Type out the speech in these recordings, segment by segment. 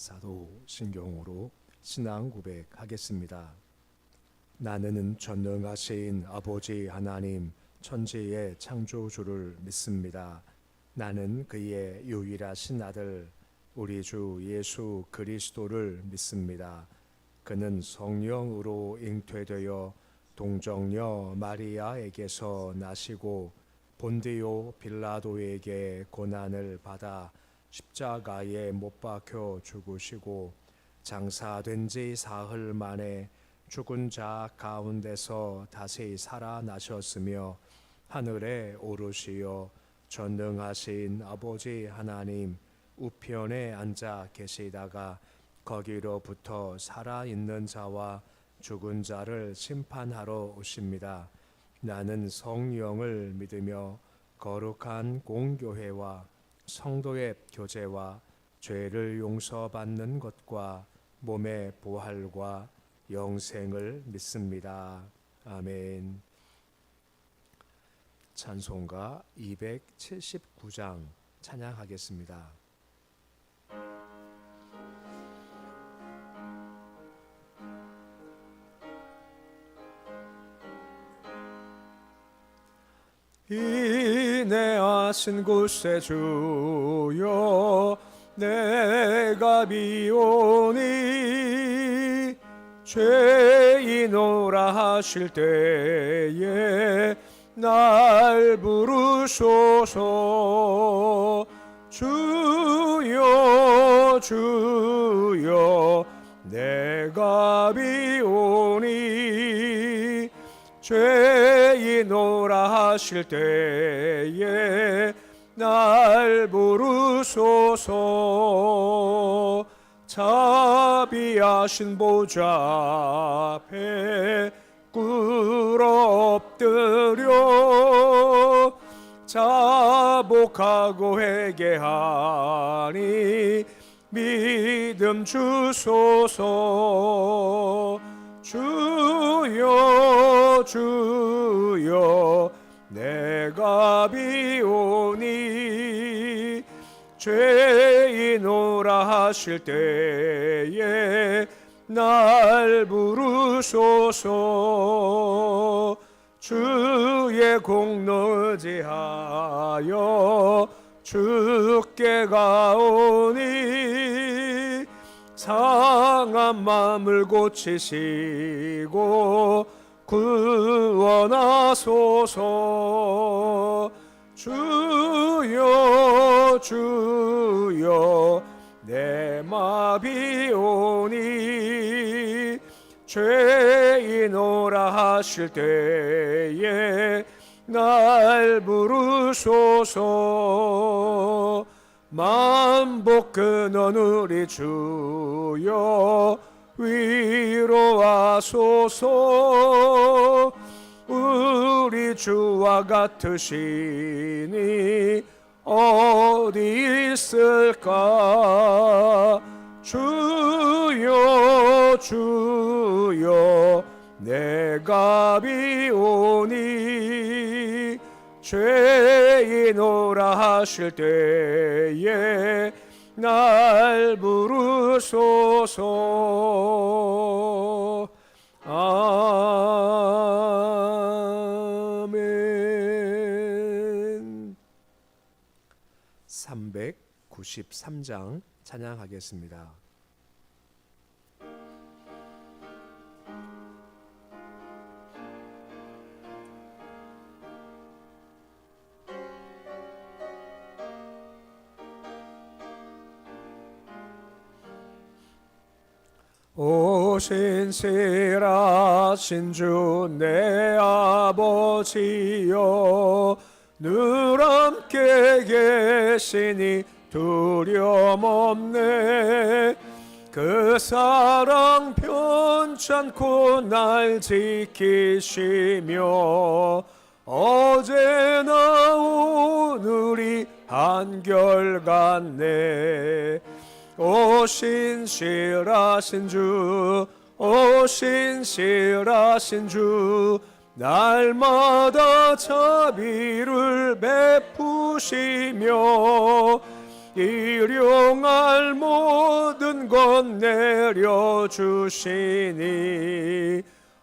사도신경으로 신앙 고백하겠습니다. 나는 전능하신 아버지 하나님 천지의 창조주를 믿습니다. 나는 그의 유일하신 아들 우리 주 예수 그리스도를 믿습니다. 그는 성령으로 잉태되어 동정녀 마리아에게서 나시고 본디오 빌라도에게 고난을 받아 십자가에 못 박혀 죽으시고 장사된 지 사흘 만에 죽은 자 가운데서 다시 살아나셨으며 하늘에 오르시어 전능하신 아버지 하나님 우편에 앉아 계시다가 거기로부터 살아있는 자와 죽은 자를 심판하러 오십니다. 나는 성령을 믿으며 거룩한 공교회와 성도의 교제와 죄를 용서받는 것과 몸의 부활과 영생을 믿습니다. 아멘. 찬송가 279장 찬양하겠습니다. 인내하신 곳에 주여 내가 비오니 죄인오라 하실 때에 날 부르소서. 주여 주여 내가 비오니 죄인오라 하실 때에 날 부르소서. 자비하신 보좌 앞에 꿇어 엎드려 자복하고 회개하니 믿음 주소서. 주여 주여 내가 비오니 죄인오라 하실 때에 날 부르소서. 주의 공로 의지하여 주께 가오니 상한 마음을 고치시고 구원하소서. 주여 주여 내 마비 오니 죄인오라 하실 때에 날 부르소서. 만복 근원 우리 주여 위로하소서. 우리 주와 같으시니 어디 있을까. 주여 주여 내가 비오니 죄인오라 하실 때에 날 부르소서. 아멘. 393장 찬양하겠습니다. 오 신실하신 주 내 아버지여 늘 함께 계시니 두려움 없네. 그 사랑 편찮고 날 지키시며 어제나 오늘이 한결같네. 오 신실하신 주, 오 신실하신 주, 날마다 자비를 베푸시며 일용할 모든 것 내려주시니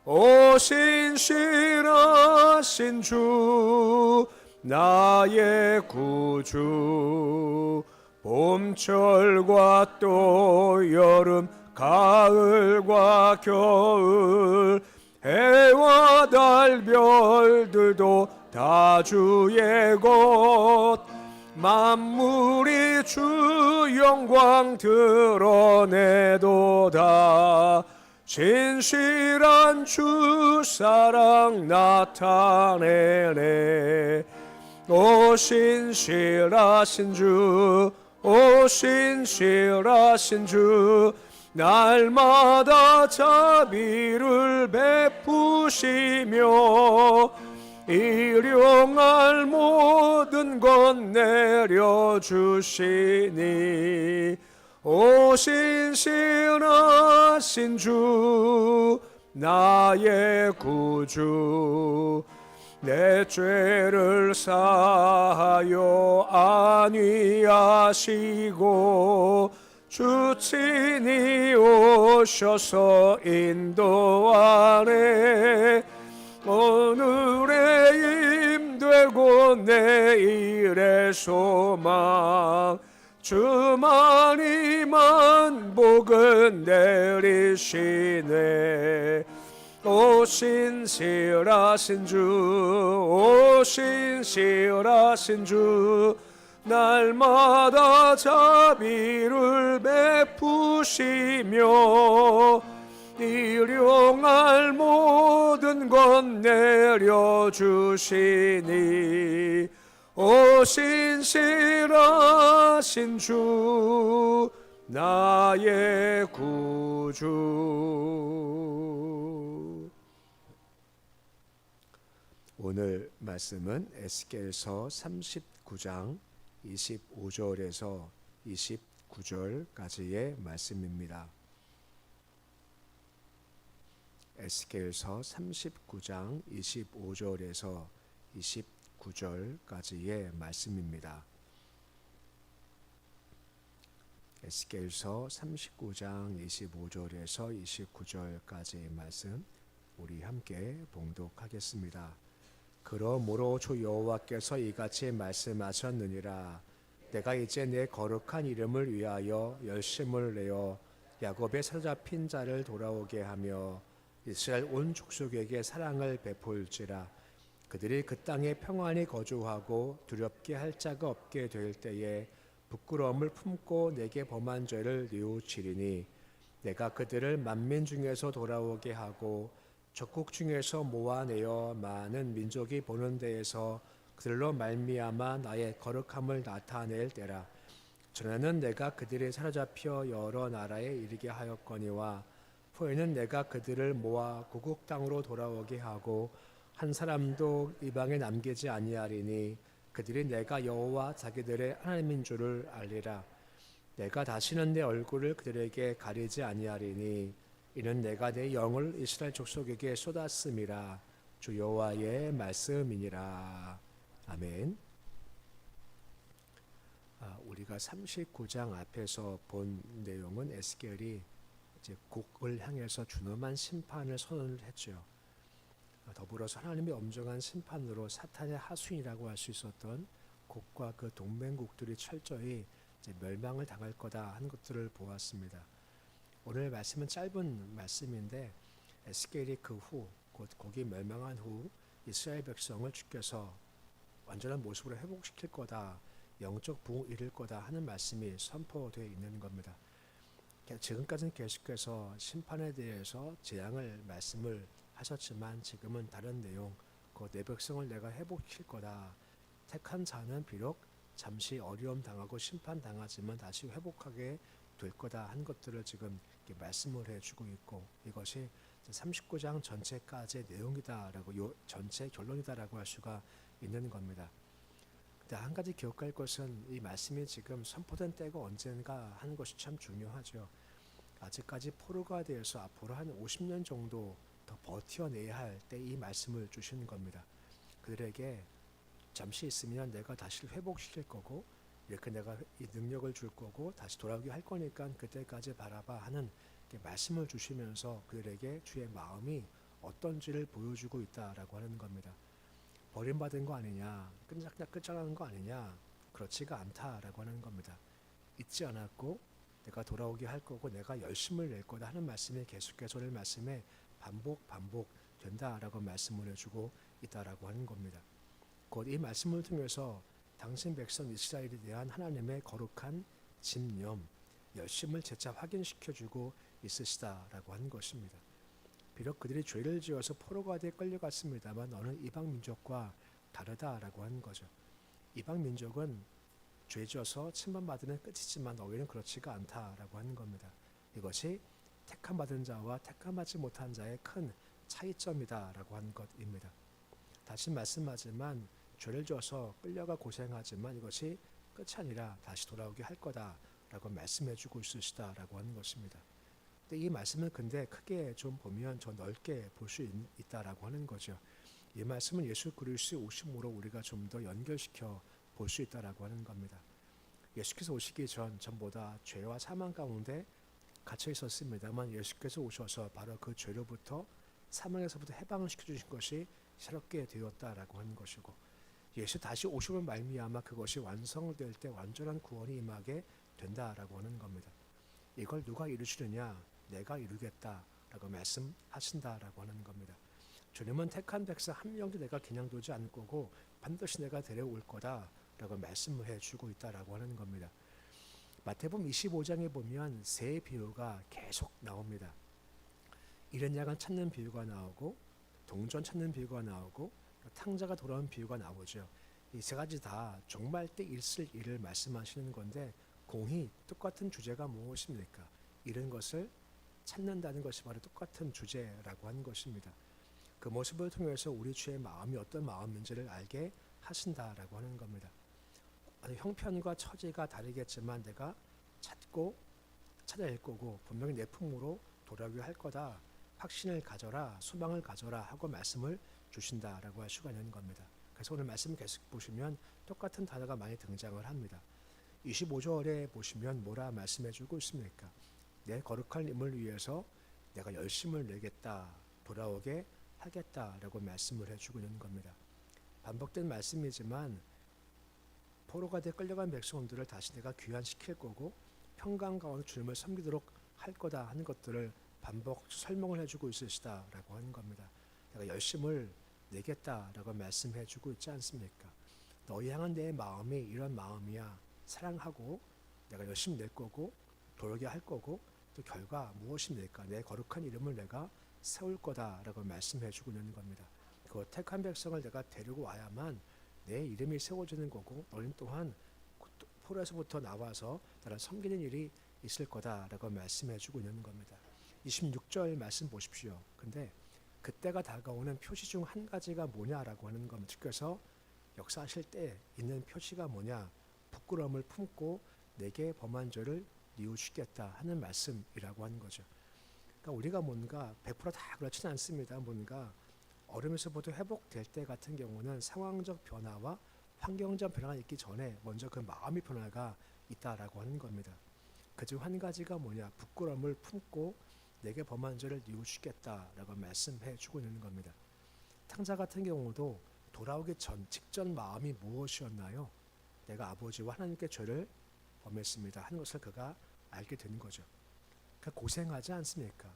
오신 신실하신 주 나의 구주 봄철과 또 여름 가을과 겨울 해와 달 별들도 다 주의 것 만물이 주 영광 드러내도다 진실한 주 사랑 나타내네 오 신실하신 주 오 신실하신 주 날마다 자비를 베푸시며 일용할 모든 것 내려주시니 오 신실하신 주 나의 구주 내 죄를 사하여 안위하시고 주 친히 오셔서 인도하네 오늘의 힘되고 내일의 소망 주만이만 복은 내리시네 오 신실하신 주 오 신실하신 주 날마다 자비를 베푸시며 일용할 모든 것 내려주시니 오 신실하신 주 나의 구주 오늘 말씀은 에스겔서 39장 25절에서 29절까지의 말씀입니다. 에스겔서 39장 25절에서 29절까지의 말씀입니다. 에스겔서 39장 25절에서 29절까지의 말씀 우리 함께 봉독하겠습니다. 그러므로 주 여호와께서 이같이 말씀하셨느니라 내가 이제 내 거룩한 이름을 위하여 열심을 내어 야곱의 사로잡힌 자를 돌아오게 하며 이스라엘 온 족속에게 사랑을 베풀지라 그들이 그 땅에 평안히 거주하고 두렵게 할 자가 없게 될 때에 부끄러움을 품고 내게 범한 죄를 뉘우치리니 내가 그들을 만민 중에서 돌아오게 하고 적국 중에서 모아내어 많은 민족이 보는 데에서 그들로 말미암아 나의 거룩함을 나타낼 때라 전에는 내가 그들이 사로잡혀 여러 나라에 이르게 하였거니와 후에는 내가 그들을 모아 고국 땅으로 돌아오게 하고 한 사람도 이방에 남기지 아니하리니 그들이 내가 여호와 자기들의 하나님인 줄을 알리라 내가 다시는 내 얼굴을 그들에게 가리지 아니하리니 이는 내가 내 영을 이스라엘 족속에게 쏟았음이라 주 여호와의 말씀이니라. 아멘. 우리가 39장 앞에서 본 내용은 에스겔이 이제 곡을 향해서 준엄한 심판을 선언을 했죠. 더불어서 하나님의 엄정한 심판으로 사탄의 하수인이라고 할 수 있었던 곡과 그 동맹국들이 철저히 이제 멸망을 당할 거다 하는 것들을 보았습니다. 오늘 말씀은 짧은 말씀인데 에스겔이 그 후 곧 곡이 멸망한 후 이스라엘 백성을 주께서 완전한 모습으로 회복시킬 거다, 영적 부흥을 이룰 거다 하는 말씀이 선포되어 있는 겁니다. 지금까지는 계속해서 심판에 대해서 재앙을 말씀을 하셨지만 지금은 다른 내용, 그 내 백성을 내가 회복시킬 거다. 택한 자는 비록 잠시 어려움 당하고 심판 당하지만 다시 회복하게 될 거다 한 것들을 지금 말씀을 해주고 있고 이것이 39장 전체까지의 내용이다라고 전체 결론이다라고 할 수가 있는 겁니다. 근데 한 가지 기억할 것은 이 말씀이 지금 선포된 때가 언젠가 하는 것이 참 중요하죠. 아직까지 포로가 되어서 앞으로 한 50년 정도 더 버텨내야 할 때 이 말씀을 주시는 겁니다. 그들에게 잠시 있으면 내가 다시 회복시킬 거고 이렇게 내가 이 능력을 줄 거고 다시 돌아오게 할 거니까 그때까지 바라봐 하는 말씀을 주시면서 그들에게 주의 마음이 어떤지를 보여주고 있다라고 하는 겁니다. 버림받은 거 아니냐, 끝장난 거 아니냐, 그렇지가 않다라고 하는 겁니다. 잊지 않았고 내가 돌아오게 할 거고 내가 열심을 낼 거다 하는 말씀이 계속해서 오늘 말씀에 반복 된다라고 말씀을 해주고 있다라고 하는 겁니다. 곧 이 말씀을 통해서 당신 백성 이스라엘에 대한 하나님의 거룩한 집념, 열심을 재차 확인시켜주고 있으시다라고 하는 것입니다. 비록 그들이 죄를 지어서 포로가대에 끌려갔습니다만 어느 이방 민족과 다르다라고 하는 거죠. 이방 민족은 죄 지어서 침범받으면 끝이지만 너희는 그렇지가 않다라고 하는 겁니다. 이것이 택함받은 자와 택함받지 못한 자의 큰 차이점이다라고 하는 것입니다. 다시 말씀하지만 죄를 지어서 끌려가 고생하지만 이것이 끝이 아니라 다시 돌아오게 할 거다라고 말씀해주고 있으시다라고 하는 것입니다. 근데 이 말씀은 근데 크게 좀 보면 더 넓게 볼 수 있다라고 하는 거죠. 이 말씀은 예수 그리스도의 오심으로 우리가 좀 더 연결시켜 볼 수 있다라고 하는 겁니다. 예수께서 오시기 전보다 죄와 사망 가운데 갇혀 있었습니다만 예수께서 오셔서 바로 그 죄로부터 사망에서부터 해방을 시켜주신 것이 새롭게 되었다라고 하는 것이고 예수 다시 오심을 말미암아 그것이 완성될 때 완전한 구원이 임하게 된다라고 하는 겁니다. 이걸 누가 이루시느냐? 내가 이루겠다라고 말씀하신다라고 하는 겁니다. 주님은 택한 백성 한 명도 내가 그냥 두지 않을 거고 반드시 내가 데려올 거다라고 말씀을 해주고 있다라고 하는 겁니다. 마태복음 25장에 보면 세 비유가 계속 나옵니다. 이른 야간 찾는 비유가 나오고 동전 찾는 비유가 나오고 탕자가 돌아온 비유가 나오죠. 이 세 가지 다 종말 때 있을 일을 말씀하시는 건데 공히 똑같은 주제가 무엇입니까? 이런 것을 찾는다는 것이 바로 똑같은 주제라고 하는 것입니다. 그 모습을 통해서 우리 주의 마음이 어떤 마음인지를 알게 하신다라고 하는 겁니다. 형편과 처지가 다르겠지만 내가 찾고 찾아낼 거고 분명히 내 품으로 돌아오게 할 거다. 확신을 가져라, 소망을 가져라 하고 말씀을 주신다라고 할 수가 있는 겁니다. 그래서 오늘 말씀 계속 보시면 똑같은 단어가 많이 등장을 합니다. 25절에 보시면 뭐라 말씀해주고 있습니까? 내 거룩한 이름을 위해서 내가 열심을 내겠다, 돌아오게 하겠다라고 말씀을 해주고 있는 겁니다. 반복된 말씀이지만 포로가대에 끌려간 백성들을 다시 내가 귀환시킬 거고 평강 가운데 주님을 섬기도록 할 거다 하는 것들을 반복 설명을 해주고 있으시다라고 하는 겁니다. 내가 열심을 내겠다라고 말씀해주고 있지 않습니까? 너희 향한 내 마음이 이런 마음이야. 사랑하고 내가 열심히 낼 거고 돌아오게 할 거고 또 결과 무엇입니까? 내 거룩한 이름을 내가 세울 거다라고 말씀해주고 있는 겁니다. 그 택한 백성을 내가 데리고 와야만 내 이름이 세워지는 거고 너희는 또한 포로에서부터 나와서 나를 섬기는 일이 있을 거다라고 말씀해주고 있는 겁니다. 26절 말씀 보십시오. 근데 그때가 다가오는 표시 중 한 가지가 뭐냐라고 하는 겁니다. 그래서 역사하실 때 있는 표시가 뭐냐? 부끄러움을 품고 내게 범한 죄를 뉘우치겠다 하는 말씀이라고 하는 거죠. 그러니까 우리가 뭔가 100%다 그렇지는 않습니다. 뭔가 어려움에서부터 회복될 때 같은 경우는 상황적 변화와 환경적 변화가 있기 전에 먼저 그 마음의 변화가 있다라고 하는 겁니다. 그중 한 가지가 뭐냐? 부끄러움을 품고 내게 범한 죄를 뉘우치겠다라고 말씀해 주고 있는 겁니다. 탕자 같은 경우도 돌아오기 직전 마음이 무엇이었나요? 내가 아버지와 하나님께 죄를 범했습니다 하는 것을 그가 알게 된 거죠. 그러니까 고생하지 않습니까?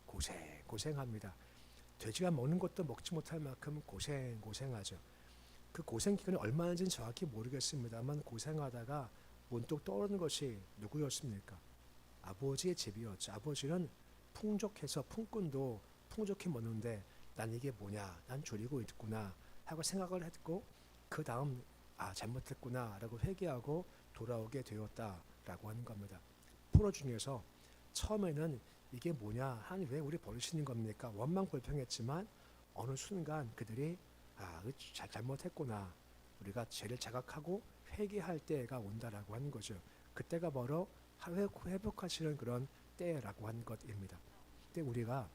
고생합니다. 돼지가 먹는 것도 먹지 못할 만큼 고생하죠. 그 고생 기간이 얼마인지는 정확히 모르겠습니다만 고생하다가 문득 떠오르는 것이 누구였습니까? 아버지의 집이었죠. 아버지는 풍족해서 품꾼도 풍족히 먹는데 난 이게 뭐냐? 난 줄이고 있구나 하고 생각을 했고 그 다음 잘못했구나 라고 회개하고 돌아오게 되었다라고 하는 겁니다. 포로 중에서 처음에는 이게 뭐냐? 하나님 왜 우리 버리시는 겁니까? 원망불평했지만 어느 순간 그들이 잘못했구나. 우리가 죄를 자각하고 회개할 때가 온다라고 하는 거죠. 그때가 바로 회복하시는 그런 때라고 하는 것입니다. 근데 우리가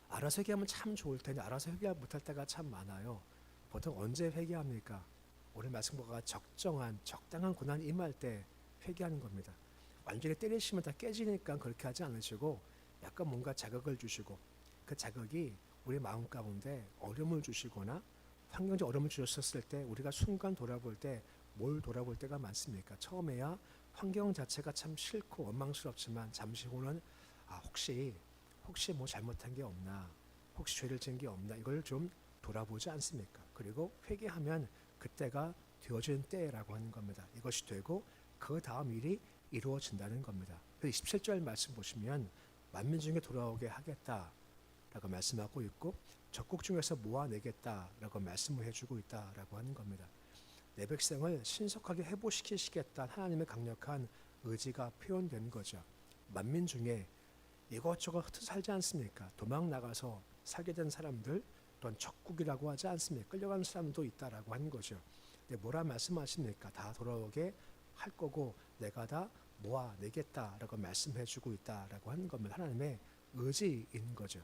알아서 회개하면 참 좋을 텐데 알아서 회개 못할 때가 참 많아요. 보통 언제 회개합니까? 오늘 말씀과 적정한 적당한 고난이 임할 때 회개하는 겁니다. 완전히 때리시면 다 깨지니까 그렇게 하지 않으시고 약간 뭔가 자극을 주시고 그 자극이 우리 마음 가운데 어려움을 주시거나 환경적 어려움을 주셨을 때 우리가 순간 돌아볼 때 뭘 돌아볼 때가 많습니까? 처음에야 환경 자체가 참 싫고 원망스럽지만 잠시 후는 혹시 뭐 잘못한 게 없나, 혹시 죄를 지은 게 없나 이걸 좀 돌아보지 않습니까? 그리고 회개하면 그때가 되어진 때라고 하는 겁니다. 이것이 되고 그 다음 일이 이루어진다는 겁니다. 27절 말씀 보시면 만민 중에 돌아오게 하겠다라고 말씀하고 있고 적국 중에서 모아내겠다라고 말씀을 해주고 있다라고 하는 겁니다. 내 백성을 신속하게 회복시키시겠다는 하나님의 강력한 의지가 표현된 거죠. 만민 중에 이것저것 흩어 살지 않습니까? 도망 나가서 살게 된 사람들 또는 적국이라고 하지 않습니까? 끌려가는 사람도 있다라고 하는 거죠. 근데 뭐라 말씀하십니까? 다 돌아오게 할 거고 내가 다 모아내겠다라고 말씀해주고 있다라고 하는 겁니다. 하나님의 의지인 거죠.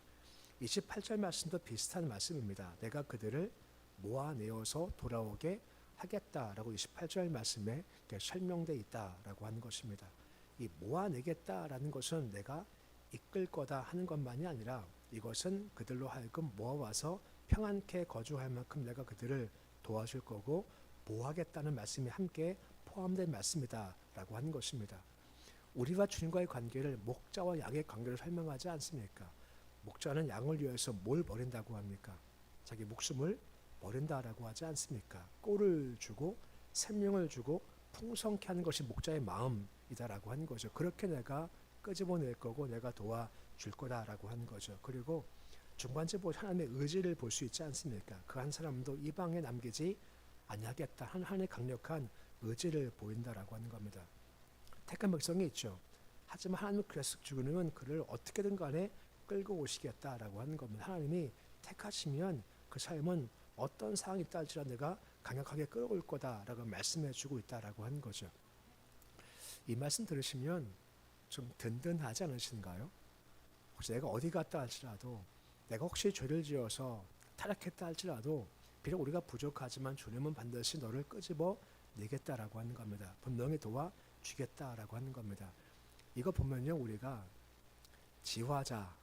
28절 말씀도 비슷한 말씀입니다. 내가 그들을 모아내어서 돌아오게 하겠다라고 28절 말씀에 설명되어 있다라고 하는 것입니다. 이 모아내겠다라는 것은 내가 이끌 거다 하는 것만이 아니라 이것은 그들로 하여금 모아와서 평안케 거주할 만큼 내가 그들을 도와줄 거고 모하겠다는 말씀이 함께 포함된 말씀이다라고 하는 것입니다. 우리와 주님과의 관계를 목자와 양의 관계를 설명하지 않습니까? 목자는 양을 위해서 뭘 버린다고 합니까? 자기 목숨을 버린다라고 하지 않습니까? 꼴을 주고 생명을 주고 풍성케 하는 것이 목자의 마음이다라고 하는 거죠. 그렇게 내가 끄집어낼 거고 내가 도와줄 거다라고 하는 거죠. 그리고 중간쯤 하나님의 의지를 볼 수 있지 않습니까? 그 한 사람도 이방에 남기지 아니하겠다 하나님의 강력한 의지를 보인다라고 하는 겁니다. 택한 백성이 있죠. 하지만 하나님은 그래서 주님은 그를 어떻게든 간에 끌고 오시겠다라고 하는 겁니다. 하나님이 택하시면 그 삶은 어떤 상황이 있다 할지라도 내가 강력하게 끌어올 거다라고 말씀해 주고 있다라고 하는 거죠. 이 말씀 들으시면 좀 든든하지 않으신가요? 혹시 내가 어디 갔다 할지라도 내가 혹시 죄를 지어서 타락했다 할지라도 비록 우리가 부족하지만 주님은 반드시 너를 끄집어 내겠다라고 하는 겁니다. 분명히 도와주겠다라고 하는 겁니다. 이거 보면요 우리가 지화자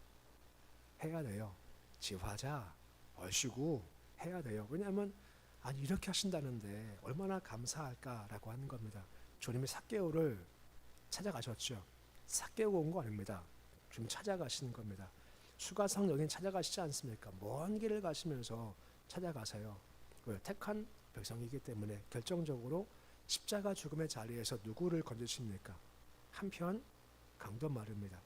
해야 돼요. 지화자 얼씨구 해야 돼요. 왜냐하면 아니 이렇게 하신다는데 얼마나 감사할까라고 하는 겁니다. 주님이 삭개오를 찾아가셨죠. 삭개오가 온 거 아닙니다. 주님 찾아가시는 겁니다. 수가성 여긴 찾아가시지 않습니까? 먼 길을 가시면서 찾아가세요. 왜? 택한 백성이기 때문에 결정적으로 십자가 죽음의 자리에서 누구를 건지십니까? 한편 강도 마릅니다.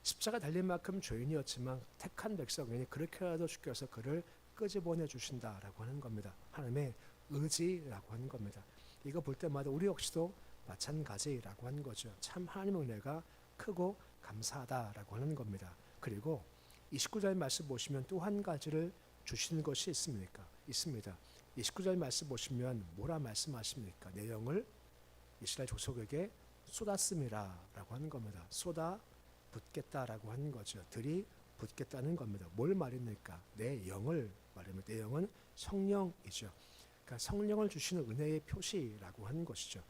십자가 달린 만큼 죄인이었지만 택한 백성이니 그렇게라도 주께서 그를 끄집어내 주신다라고 하는 겁니다. 하나님의 의지라고 하는 겁니다. 이거 볼 때마다 우리 역시도 마찬가지라고 하는 거죠. 참 하나님의 은혜가 크고 감사하다라고 하는 겁니다. 그리고 29절 말씀 보시면 또 한 가지를 주시는 것이 있습니까? 있습니다. 29절 말씀 보시면 뭐라 말씀하십니까? 내 영을 이스라엘 족속에게 쏟았음이라라고 하는 겁니다. 쏟아 붓겠다라고 하는 거죠. 들이 붓겠다는 겁니다. 뭘 말입니까? 내 영을 말입니다. 내 영은 성령이죠. 그러니까 성령을 주시는 은혜의 표시라고 하는 것이죠.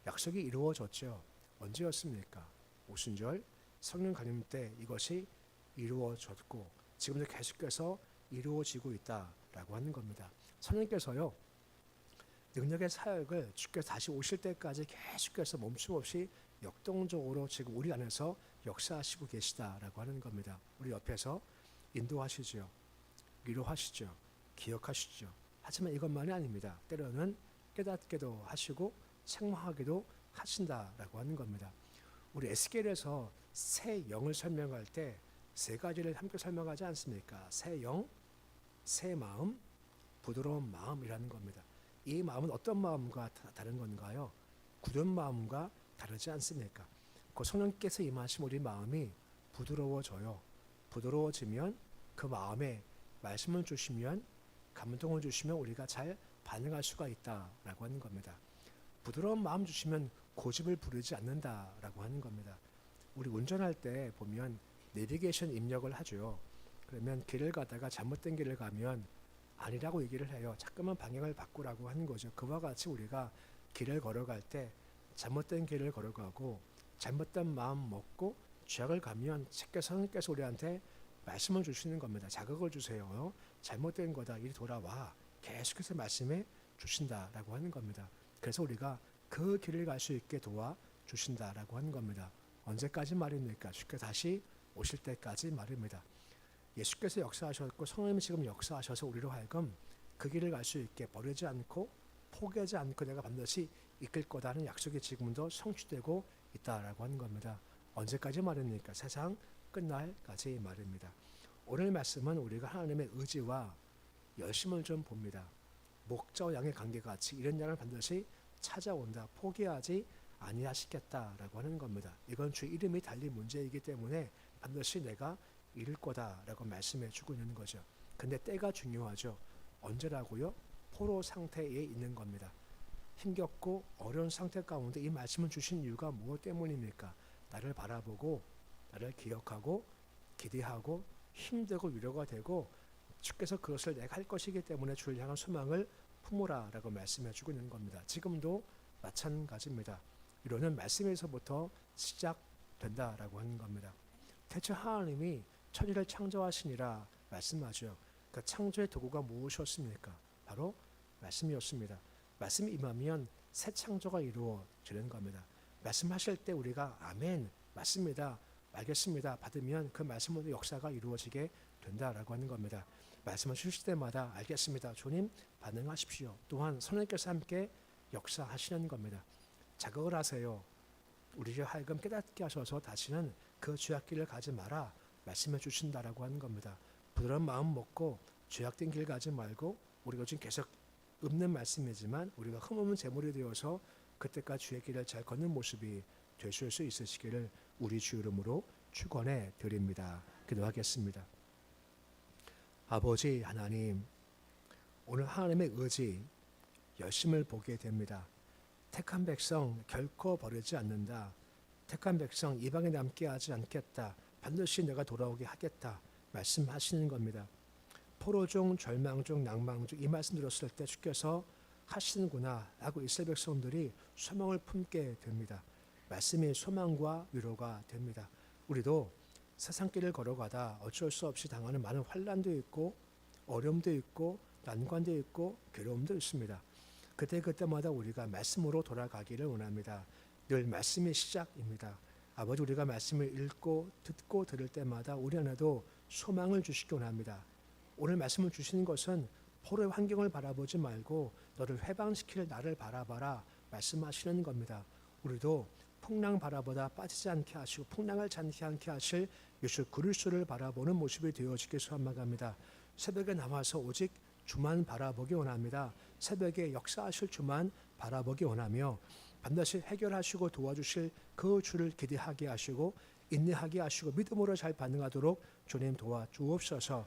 약속이 이루어졌죠. 언제였습니까? 오순절 성령 강림 때 이것이 이루어졌고 지금도 계속해서 이루어지고 있다라고 하는 겁니다. 성령께서요 능력의 사역을 주께서 다시 오실 때까지 계속해서 멈춤 없이 역동적으로 지금 우리 안에서 역사하시고 계시다라고 하는 겁니다. 우리 옆에서 인도하시죠. 위로하시죠. 기억하시죠. 하지만 이것만이 아닙니다. 때로는 깨닫게도 하시고 책망하기도 하신다라고 하는 겁니다. 우리 에스겔에서 새 영을 설명할 때 세 가지를 함께 설명하지 않습니까? 새 영, 새 마음, 부드러운 마음이라는 겁니다. 이 마음은 어떤 마음과 다른 건가요? 굳은 마음과 다르지 않습니까? 그 성령께서 임하신 우리 마음이 부드러워져요. 부드러워지면 그 마음에 말씀을 주시면 감동을 주시면 우리가 잘 반응할 수가 있다라고 하는 겁니다. 부드러운 마음 주시면 고집을 부리지 않는다라고 하는 겁니다. 우리 운전할 때 보면 내비게이션 입력을 하죠. 그러면 길을 가다가 잘못된 길을 가면 아니라고 얘기를 해요. 자꾸만 방향을 바꾸라고 하는 거죠. 그와 같이 우리가 길을 걸어갈 때 잘못된 길을 걸어가고 잘못된 마음 먹고 죄악을 가면 하나님께서 우리한테 말씀을 주시는 겁니다. 자극을 주세요. 잘못된 거다. 이리 돌아와. 계속해서 말씀해 주신다라고 하는 겁니다. 그래서 우리가 그 길을 갈 수 있게 도와주신다라고 하는 겁니다. 언제까지 말입니까? 주께서 다시 오실 때까지 말입니다. 예수께서 역사하셨고 성령님이 지금 역사하셔서 우리로 하여금 그 길을 갈 수 있게 버리지 않고 포기하지 않고 내가 반드시 이끌 거다는 약속이 지금도 성취되고 있다라고 하는 겁니다. 언제까지 말입니까? 세상 끝날까지 말입니다. 오늘 말씀은 우리가 하나님의 의지와 열심을 좀 봅니다. 목자와 양의 관계같이 이런 양을 반드시 찾아온다. 포기하지 아니하시겠다라고 하는 겁니다. 이건 주 이름이 달린 문제이기 때문에 반드시 내가 이룰 거다라고 말씀해 주고 있는 거죠. 근데 때가 중요하죠. 언제라고요? 포로 상태에 있는 겁니다. 힘겹고 어려운 상태 가운데 이 말씀을 주신 이유가 무엇 때문입니까? 나를 바라보고 나를 기억하고 기대하고 힘들고 위로가 되고 주께서 그것을 내가 할 것이기 때문에 주를 향한 소망을 품으라라고 말씀해 주고 있는 겁니다. 지금도 마찬가지입니다. 위로는 말씀에서부터 시작된다라고 하는 겁니다. 대체 하나님이 천지를 창조하시니라 말씀하죠. 그 창조의 도구가 무엇이었습니까? 바로 말씀이었습니다. 말씀이 임하면 새 창조가 이루어지는 겁니다. 말씀하실 때 우리가 아멘, 맞습니다, 알겠습니다 받으면 그 말씀으로 역사가 이루어지게 된다라고 하는 겁니다. 말씀을 주실 때마다 알겠습니다, 주님 반응하십시오. 또한 성령께서 함께 역사하시는 겁니다. 자극을 하세요. 우리를 하여금 깨닫게 하셔서 다시는 그 죄악길을 가지 마라 말씀해 주신다라고 하는 겁니다. 부드러운 마음 먹고 죄악된 길 가지 말고 우리가 지금 계속 읊는 말씀이지만 우리가 흠없는 제물이 되어서 그때까지 주의 길을 잘 걷는 모습이 되실 수 있으시기를 우리 주 이름으로 축원해 드립니다. 기도하겠습니다. 아버지 하나님, 오늘 하나님의 의지, 열심을 보게 됩니다. 택한 백성 결코 버리지 않는다. 택한 백성 이방에 남게 하지 않겠다. 반드시 내가 돌아오게 하겠다 말씀하시는 겁니다. 포로 중 절망 중 낭망 중 이 말씀 들었을 때 주께서 하시는구나 하고 이스라엘 백성들이 소망을 품게 됩니다. 말씀이 소망과 위로가 됩니다. 우리도 세상길을 걸어가다 어쩔 수 없이 당하는 많은 환난도 있고 어려움도 있고 난관도 있고 괴로움도 있습니다. 그때마다 우리가 말씀으로 돌아가기를 원합니다. 늘 말씀이 시작입니다. 아버지, 우리가 말씀을 읽고 듣고 들을 때마다 우리 안에도 소망을 주시기 원합니다. 오늘 말씀을 주시는 것은 포로의 환경을 바라보지 말고 너를 해방시킬 나를 바라봐라 말씀하시는 겁니다. 우리도 풍랑 바라보다 빠지지 않게 하시고 풍랑을 잔지 않게 하실 예수 그리스도를 바라보는 모습이 되어지길 소망합니다. 새벽에 나와서 오직 주만 바라보기 원합니다. 새벽에 역사하실 주만 바라보기 원하며 반드시 해결하시고 도와주실 그 주를 기대하게 하시고 인내하게 하시고 믿음으로 잘 반응하도록 주님 도와주옵소서.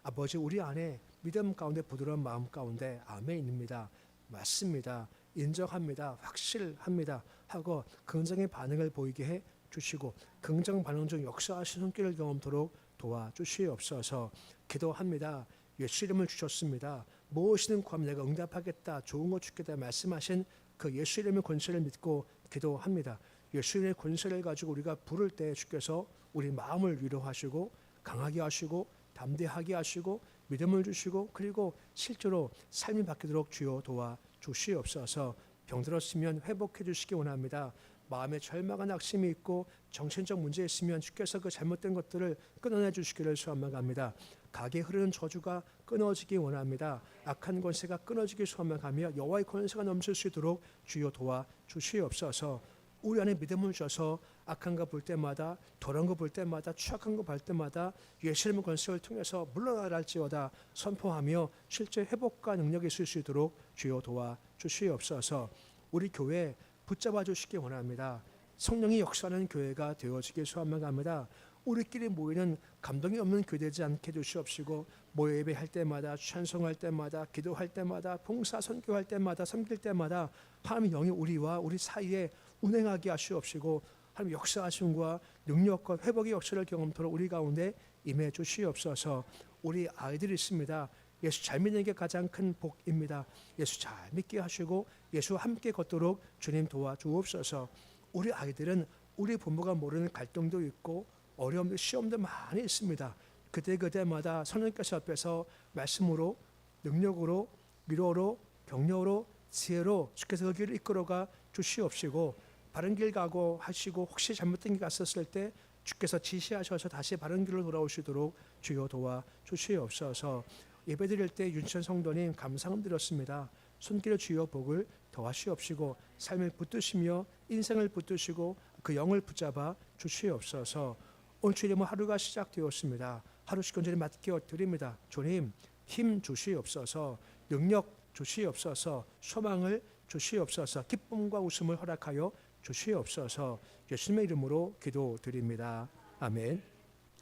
아버지, 우리 안에 믿음 가운데 부드러운 마음 가운데 아멘입니다, 맞습니다, 인정합니다, 확실합니다 하고 긍정의 반응을 보이게 해 주시고 긍정 반응 중 역사하신 손길을 경험토록 도와주시옵소서. 기도합니다. 예수 이름을 주셨습니다. 무엇이든 구하면 내가 응답하겠다, 좋은 것 주겠다 말씀하신 그 예수 이름의 권세를 믿고 기도합니다. 예수 이름의 권세를 가지고 우리가 부를 때 주께서 우리 마음을 위로하시고 강하게 하시고 담대하게 하시고 믿음을 주시고 그리고 실제로 삶이 바뀌도록 주여 도와주시옵소서. 병들었으면 회복해 주시기 원합니다. 마음에 절망과 낙심이 있고 정신적 문제 있으면 주께서 그 잘못된 것들을 끊어내 주시기를 소망합니다. 가게 흐르는 저주가 끊어지기 원합니다. 악한 권세가 끊어지기 소망하며 여호와의 권세가 넘칠 수 있도록 주여 도와주시옵소서. 우리 안에 믿음을 주셔서 악한 거 볼 때마다 더러운 거 볼 때마다 추악한 거 볼 때마다 예수님의 권세를 통해서 물러나라 할지어다 선포하며 실제 회복과 능력이 있을 수 있도록 주여 도와주시옵소서. 우리 교회 붙잡아 주시기 원합니다. 성령이 역사하는 교회가 되어지길 소망합니다. 우리끼리 모이는 감동이 없는 교회 되지 않게 주시옵시고 모여 예배할 때마다 찬송할 때마다 기도할 때마다 봉사 선교할 때마다 섬길 때마다 하나님의 영이 우리와 우리 사이에 운행하게 하시옵시고 하나님 역사하심과 능력과 회복의 역사를 경험토록 우리 가운데 임해 주시옵소서. 우리 아이들이 있습니다. 예수 잘 믿는 게 가장 큰 복입니다. 예수 잘 믿게 하시고 예수와 함께 걷도록 주님 도와주옵소서. 우리 아이들은 우리 부모가 모르는 갈등도 있고 어려움도 시험도 많이 있습니다. 그때마다 성령께서 옆에서 말씀으로 능력으로 위로로 격려로 지혜로 주께서 그 길을 이끌어가 주시옵시고 바른 길 가고 하시고 혹시 잘못된 길 갔었을 때 주께서 지시하셔서 다시 바른 길로 돌아오시도록 주여 도와 주시옵소서. 예배드릴 때 윤천 성도님 감사드렸습니다. 손길의 주여 복을 더하시옵시고 삶을 붙드시며 인생을 붙드시고 그 영을 붙잡아 주시옵소서. 오늘 주님 하루가 시작되었습니다. 하루씩 온전히 맡겨 드립니다. 주님 힘 주시옵소서. 능력 주시옵소서. 소망을 주시옵소서. 기쁨과 웃음을 허락하여 주시옵소서. 예수님의 이름으로 기도드립니다. 아멘.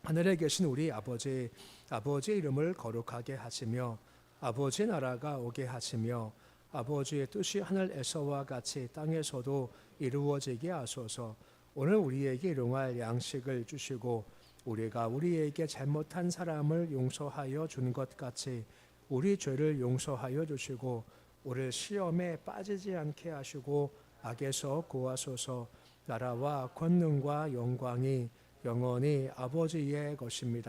하늘에 계신 우리 아버지, 아버지의 이름을 거룩하게 하시며 아버지의 나라가 오게 하시며 아버지의 뜻이 하늘에서와 같이 땅에서도 이루어지게 하소서. 오늘 우리에게 일용할 양식을 주시고 우리가 우리에게 잘못한 사람을 용서하여 준 것 같이 우리 죄를 용서하여 주시고 우리를 시험에 빠지지 않게 하시고 악에서 구하소서. 나라와 권능과 영광이 영원히 아버지의 것입니다.